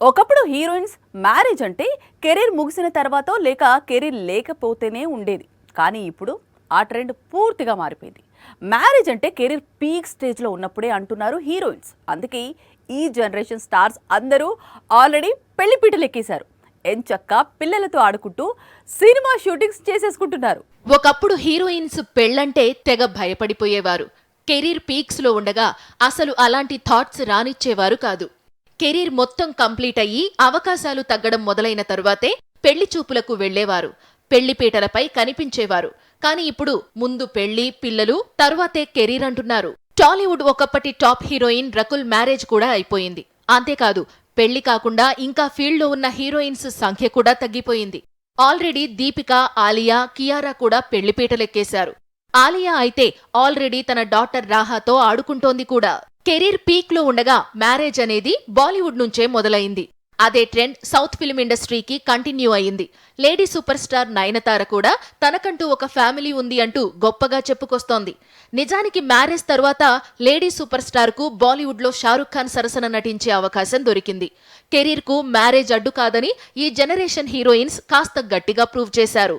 ఒకప్పుడు heroines marriage అంటే career ముగిసిన తర్వాతో లేక కెరీర్ లేకపోతేనే ఉండేది. కానీ ఇప్పుడు ఆ ట్రెండ్ పూర్తిగా మారిపోయింది. మ్యారేజ్ అంటే కెరీర్ పీక్ స్టేజ్లో ఉన్నప్పుడే అంటున్నారు హీరోయిన్స్. అందుకే ఈ జనరేషన్ స్టార్స్ అందరూ ఆల్రెడీ పెళ్లిపీటలు ఎక్కేశారు. ఎంచక్కా పిల్లలతో ఆడుకుంటూ సినిమా షూటింగ్స్ చేసేసుకుంటున్నారు. ఒకప్పుడు హీరోయిన్స్ పెళ్లంటే తెగ భయపడిపోయేవారు. కెరీర్ పీక్స్ లో ఉండగా అసలు అలాంటి థాట్స్ రానిచ్చేవారు కాదు. కెరీర్ మొత్తం కంప్లీట్ అయ్యి అవకాశాలు తగ్గడం మొదలైన తరువాతే పెళ్లి చూపులకు వెళ్లేవారు. పెళ్లిపీటలపై కనిపించేవారు. కాని ఇప్పుడు ముందు పెళ్లి, పిల్లలు, తరువాతే కెరీర్ అంటున్నారు. టాలీవుడ్ ఒకప్పటి టాప్ హీరోయిన్ రకుల్ మ్యారేజ్ కూడా అయిపోయింది. అంతేకాదు, పెళ్లి కాకుండా ఇంకా ఫీల్డ్లో ఉన్న హీరోయిన్స్ సంఖ్య కూడా తగ్గిపోయింది. ఆల్రెడీ దీపిక, ఆలియా, కియారా కూడా పెళ్లిపీటలెక్కేశారు. ఆలియా అయితే ఆల్రెడీ తన డాటర్ రాహాతో ఆడుకుంటోంది కూడా. కెరీర్ పీక్ లో ఉండగా మ్యారేజ్ అనేది బాలీవుడ్ నుంచే మొదలైంది. అదే ట్రెండ్ సౌత్ ఫిల్మ్ ఇండస్ట్రీకి కంటిన్యూ అయింది. లేడీ సూపర్ స్టార్ నయనతార కూడా తనకంటూ ఒక ఫ్యామిలీ ఉంది అంటూ గొప్పగా చెప్పుకొస్తోంది. నిజానికి మ్యారేజ్ తరువాత లేడీ సూపర్ స్టార్ కు బాలీవుడ్ లో షారుఖ్ ఖాన్ సరసన నటించే అవకాశం దొరికింది. కెరీర్ కు మ్యారేజ్ అడ్డు కాదని ఈ జనరేషన్ హీరోయిన్స్ కాస్త గట్టిగా ప్రూవ్ చేశారు.